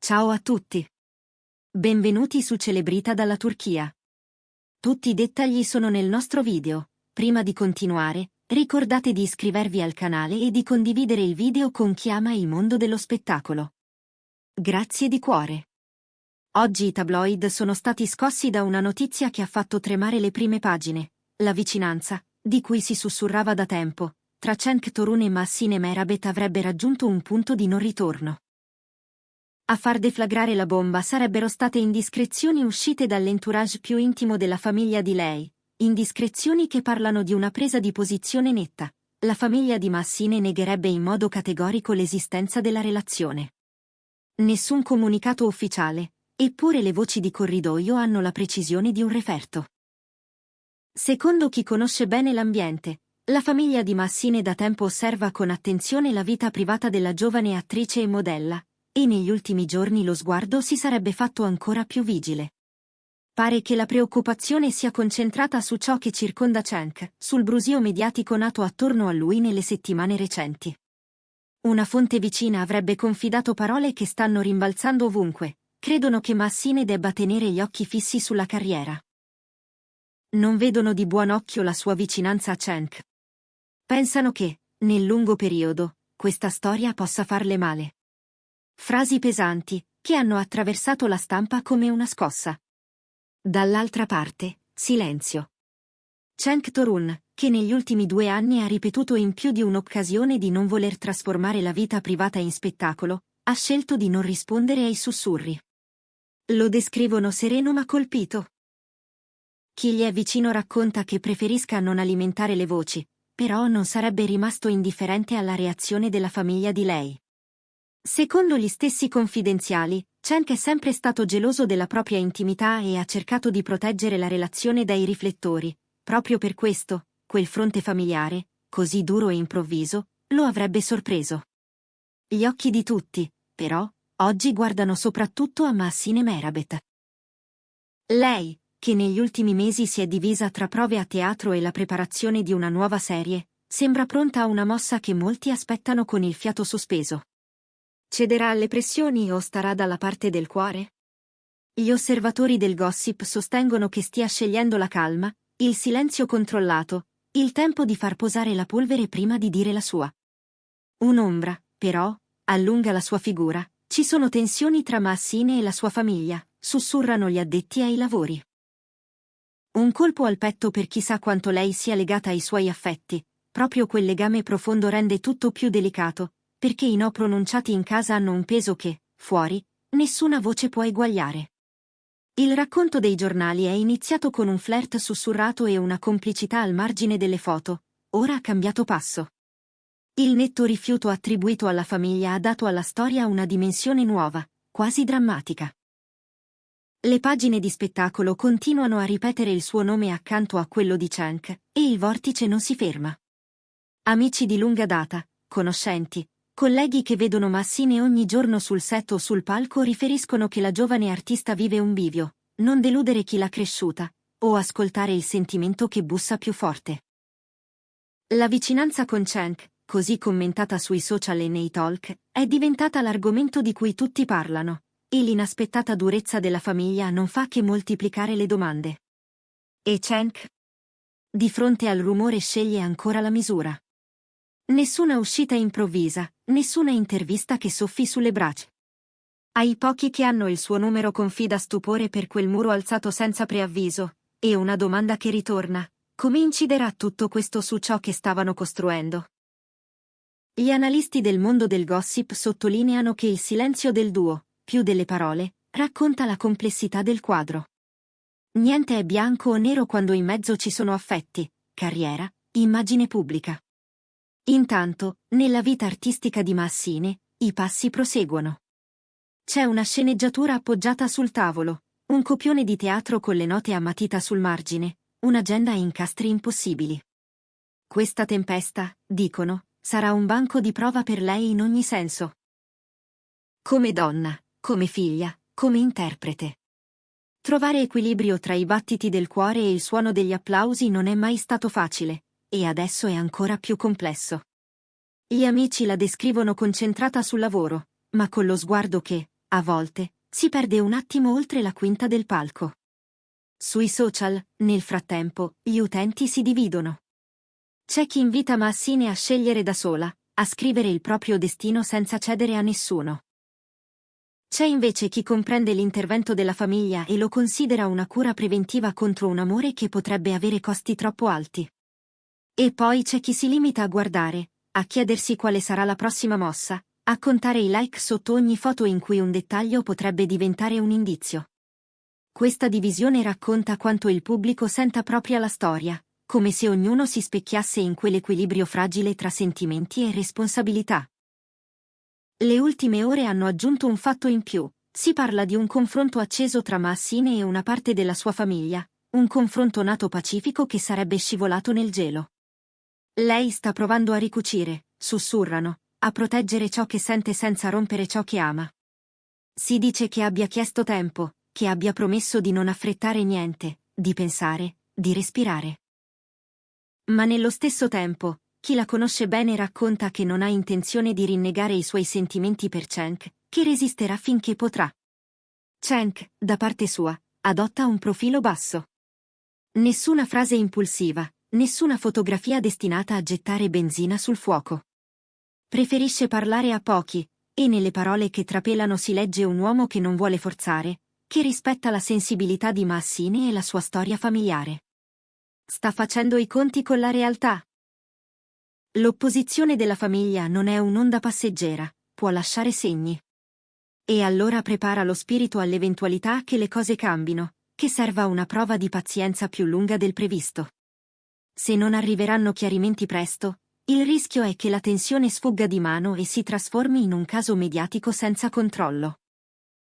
Ciao a tutti. Benvenuti su Celebrita dalla Turchia. Tutti i dettagli sono nel nostro video. Prima di continuare, ricordate di iscrivervi al canale e di condividere il video con chi ama il mondo dello spettacolo. Grazie di cuore. Oggi i tabloid sono stati scossi da una notizia che ha fatto tremare le prime pagine: la vicinanza, di cui si sussurrava da tempo, tra Cenk Torun e Mahsine Merabet avrebbe raggiunto un punto di non ritorno. A far deflagrare la bomba sarebbero state indiscrezioni uscite dall'entourage più intimo della famiglia di lei, indiscrezioni che parlano di una presa di posizione netta. La famiglia di Mahsine negherebbe in modo categorico l'esistenza della relazione. Nessun comunicato ufficiale, eppure le voci di corridoio hanno la precisione di un referto. Secondo chi conosce bene l'ambiente, la famiglia di Mahsine da tempo osserva con attenzione la vita privata della giovane attrice e modella, e negli ultimi giorni lo sguardo si sarebbe fatto ancora più vigile. Pare che la preoccupazione sia concentrata su ciò che circonda Cenk, sul brusio mediatico nato attorno a lui nelle settimane recenti. Una fonte vicina avrebbe confidato parole che stanno rimbalzando ovunque: credono che Mahsine debba tenere gli occhi fissi sulla carriera. Non vedono di buon occhio la sua vicinanza a Cenk. Pensano che, nel lungo periodo, questa storia possa farle male. Frasi pesanti, che hanno attraversato la stampa come una scossa. Dall'altra parte, silenzio. Cenk Torun, che negli ultimi 2 anni ha ripetuto in più di un'occasione di non voler trasformare la vita privata in spettacolo, ha scelto di non rispondere ai sussurri. Lo descrivono sereno ma colpito. Chi gli è vicino racconta che preferisca non alimentare le voci, però non sarebbe rimasto indifferente alla reazione della famiglia di lei. Secondo gli stessi confidenziali, Cenk è sempre stato geloso della propria intimità e ha cercato di proteggere la relazione dai riflettori. Proprio per questo, quel fronte familiare, così duro e improvviso, lo avrebbe sorpreso. Gli occhi di tutti, però, oggi guardano soprattutto a Mahsine Merabet. Lei, che negli ultimi mesi si è divisa tra prove a teatro e la preparazione di una nuova serie, sembra pronta a una mossa che molti aspettano con il fiato sospeso. Cederà alle pressioni o starà dalla parte del cuore? Gli osservatori del gossip sostengono che stia scegliendo la calma, il silenzio controllato, il tempo di far posare la polvere prima di dire la sua. Un'ombra, però, allunga la sua figura: ci sono tensioni tra Mahsine e la sua famiglia, sussurrano gli addetti ai lavori. Un colpo al petto per chi sa quanto lei sia legata ai suoi affetti. Proprio quel legame profondo rende tutto più delicato, perché i no pronunciati in casa hanno un peso che, fuori, nessuna voce può eguagliare. Il racconto dei giornali è iniziato con un flirt sussurrato e una complicità al margine delle foto, ora ha cambiato passo. Il netto rifiuto attribuito alla famiglia ha dato alla storia una dimensione nuova, quasi drammatica. Le pagine di spettacolo continuano a ripetere il suo nome accanto a quello di Cenk, e il vortice non si ferma. Amici di lunga data, conoscenti, colleghi che vedono Mahsine ogni giorno sul set o sul palco riferiscono che la giovane artista vive un bivio: non deludere chi l'ha cresciuta, o ascoltare il sentimento che bussa più forte. La vicinanza con Cenk, così commentata sui social e nei talk, è diventata l'argomento di cui tutti parlano, e l'inaspettata durezza della famiglia non fa che moltiplicare le domande. E Cenk? Di fronte al rumore sceglie ancora la misura. Nessuna uscita improvvisa, nessuna intervista che soffi sulle braccia. Ai pochi che hanno il suo numero confida stupore per quel muro alzato senza preavviso, e una domanda che ritorna: come inciderà tutto questo su ciò che stavano costruendo? Gli analisti del mondo del gossip sottolineano che il silenzio del duo, più delle parole, racconta la complessità del quadro. Niente è bianco o nero quando in mezzo ci sono affetti, carriera, immagine pubblica. Intanto, nella vita artistica di Mahsine, i passi proseguono. C'è una sceneggiatura appoggiata sul tavolo, un copione di teatro con le note a matita sul margine, un'agenda a incastri impossibili. Questa tempesta, dicono, sarà un banco di prova per lei in ogni senso. Come donna, come figlia, come interprete. Trovare equilibrio tra i battiti del cuore e il suono degli applausi non è mai stato facile, e adesso è ancora più complesso. Gli amici la descrivono concentrata sul lavoro, ma con lo sguardo che, a volte, si perde un attimo oltre la quinta del palco. Sui social, nel frattempo, gli utenti si dividono. C'è chi invita Massine a scegliere da sola, a scrivere il proprio destino senza cedere a nessuno. C'è invece chi comprende l'intervento della famiglia e lo considera una cura preventiva contro un amore che potrebbe avere costi troppo alti. E poi c'è chi si limita a guardare, a chiedersi quale sarà la prossima mossa, a contare i like sotto ogni foto in cui un dettaglio potrebbe diventare un indizio. Questa divisione racconta quanto il pubblico senta propria la storia, come se ognuno si specchiasse in quell'equilibrio fragile tra sentimenti e responsabilità. Le ultime ore hanno aggiunto un fatto in più. Si parla di un confronto acceso tra Massine e una parte della sua famiglia, un confronto nato pacifico che sarebbe scivolato nel gelo. Lei sta provando a ricucire, sussurrano, a proteggere ciò che sente senza rompere ciò che ama. Si dice che abbia chiesto tempo, che abbia promesso di non affrettare niente, di pensare, di respirare. Ma nello stesso tempo, chi la conosce bene racconta che non ha intenzione di rinnegare i suoi sentimenti per Cenk, che resisterà finché potrà. Cenk, da parte sua, adotta un profilo basso. Nessuna frase impulsiva, nessuna fotografia destinata a gettare benzina sul fuoco. Preferisce parlare a pochi, e nelle parole che trapelano si legge un uomo che non vuole forzare, che rispetta la sensibilità di Massine e la sua storia familiare. Sta facendo i conti con la realtà. L'opposizione della famiglia non è un'onda passeggera, può lasciare segni. E allora prepara lo spirito all'eventualità che le cose cambino, che serva una prova di pazienza più lunga del previsto. Se non arriveranno chiarimenti presto, il rischio è che la tensione sfugga di mano e si trasformi in un caso mediatico senza controllo.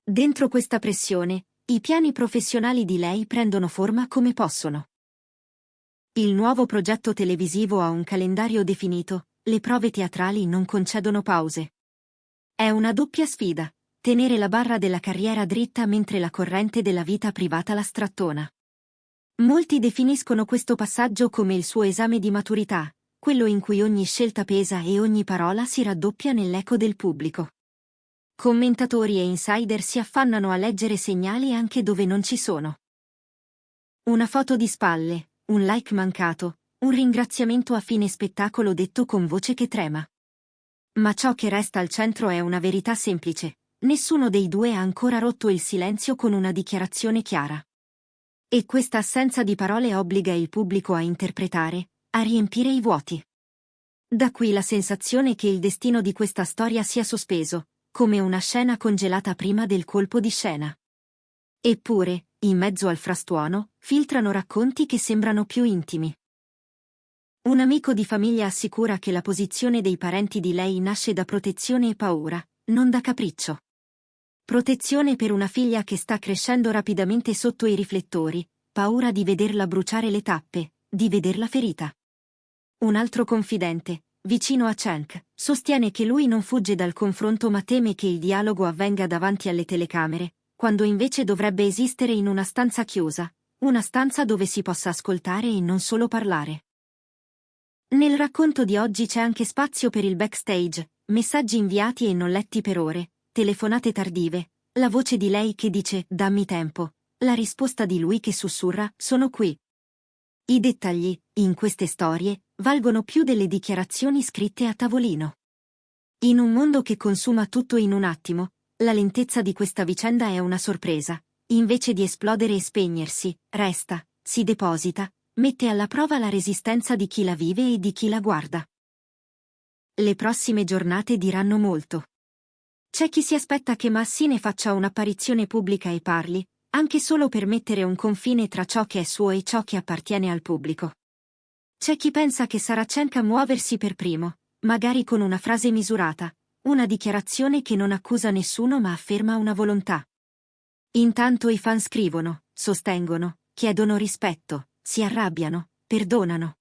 Dentro questa pressione, i piani professionali di lei prendono forma come possono. Il nuovo progetto televisivo ha un calendario definito, le prove teatrali non concedono pause. È una doppia sfida, tenere la barra della carriera dritta mentre la corrente della vita privata la strattona. Molti definiscono questo passaggio come il suo esame di maturità, quello in cui ogni scelta pesa e ogni parola si raddoppia nell'eco del pubblico. Commentatori e insider si affannano a leggere segnali anche dove non ci sono. Una foto di spalle, un like mancato, un ringraziamento a fine spettacolo detto con voce che trema. Ma ciò che resta al centro è una verità semplice: nessuno dei due ha ancora rotto il silenzio con una dichiarazione chiara. E questa assenza di parole obbliga il pubblico a interpretare, a riempire i vuoti. Da qui la sensazione che il destino di questa storia sia sospeso, come una scena congelata prima del colpo di scena. Eppure, in mezzo al frastuono, filtrano racconti che sembrano più intimi. Un amico di famiglia assicura che la posizione dei parenti di lei nasce da protezione e paura, non da capriccio. Protezione per una figlia che sta crescendo rapidamente sotto i riflettori, paura di vederla bruciare le tappe, di vederla ferita. Un altro confidente, vicino a Cenk, sostiene che lui non fugge dal confronto ma teme che il dialogo avvenga davanti alle telecamere, quando invece dovrebbe esistere in una stanza chiusa, una stanza dove si possa ascoltare e non solo parlare. Nel racconto di oggi c'è anche spazio per il backstage, messaggi inviati e non letti per ore, telefonate tardive, la voce di lei che dice «dammi tempo», la risposta di lui che sussurra «sono qui». I dettagli, in queste storie, valgono più delle dichiarazioni scritte a tavolino. In un mondo che consuma tutto in un attimo, la lentezza di questa vicenda è una sorpresa. Invece di esplodere e spegnersi, resta, si deposita, mette alla prova la resistenza di chi la vive e di chi la guarda. Le prossime giornate diranno molto. C'è chi si aspetta che Massine faccia un'apparizione pubblica e parli, anche solo per mettere un confine tra ciò che è suo e ciò che appartiene al pubblico. C'è chi pensa che sarà Cenk a muoversi per primo, magari con una frase misurata, una dichiarazione che non accusa nessuno ma afferma una volontà. Intanto i fan scrivono, sostengono, chiedono rispetto, si arrabbiano, perdonano.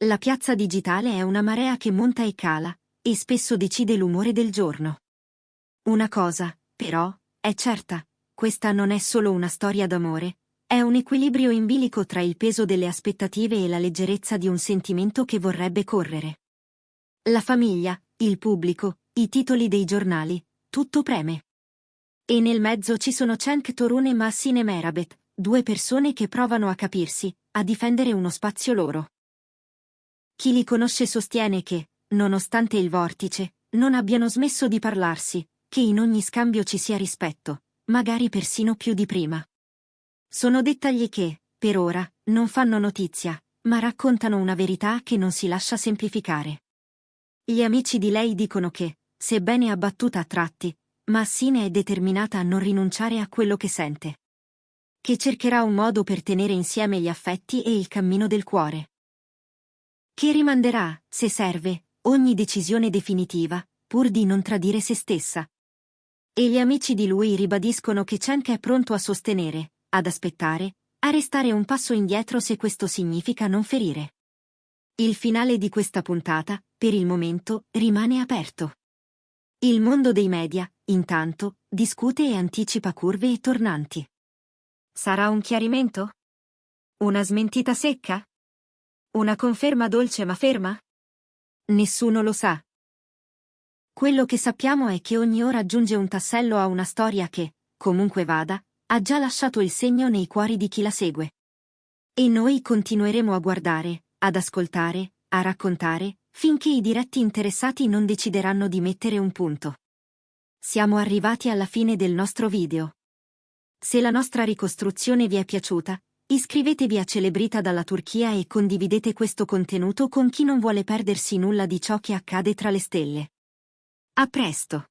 La piazza digitale è una marea che monta e cala, e spesso decide l'umore del giorno. Una cosa, però, è certa: questa non è solo una storia d'amore, è un equilibrio in bilico tra il peso delle aspettative e la leggerezza di un sentimento che vorrebbe correre. La famiglia, il pubblico, i titoli dei giornali, tutto preme. E nel mezzo ci sono Cenk Torun e Mahsine Merabet, due persone che provano a capirsi, a difendere uno spazio loro. Chi li conosce sostiene che, nonostante il vortice, non abbiano smesso di parlarsi, che in ogni scambio ci sia rispetto, magari persino più di prima. Sono dettagli che, per ora, non fanno notizia, ma raccontano una verità che non si lascia semplificare. Gli amici di lei dicono che, sebbene abbattuta a tratti, Mahsine è determinata a non rinunciare a quello che sente. Che cercherà un modo per tenere insieme gli affetti e il cammino del cuore. Che rimanderà, se serve, ogni decisione definitiva, pur di non tradire se stessa. E gli amici di lui ribadiscono che Cenk è pronto a sostenere, ad aspettare, a restare un passo indietro se questo significa non ferire. Il finale di questa puntata, per il momento, rimane aperto. Il mondo dei media, intanto, discute e anticipa curve e tornanti. Sarà un chiarimento? Una smentita secca? Una conferma dolce ma ferma? Nessuno lo sa. Quello che sappiamo è che ogni ora aggiunge un tassello a una storia che, comunque vada, ha già lasciato il segno nei cuori di chi la segue. E noi continueremo a guardare, ad ascoltare, a raccontare, finché i diretti interessati non decideranno di mettere un punto. Siamo arrivati alla fine del nostro video. Se la nostra ricostruzione vi è piaciuta, iscrivetevi a Celebrita dalla Turchia e condividete questo contenuto con chi non vuole perdersi nulla di ciò che accade tra le stelle. A presto!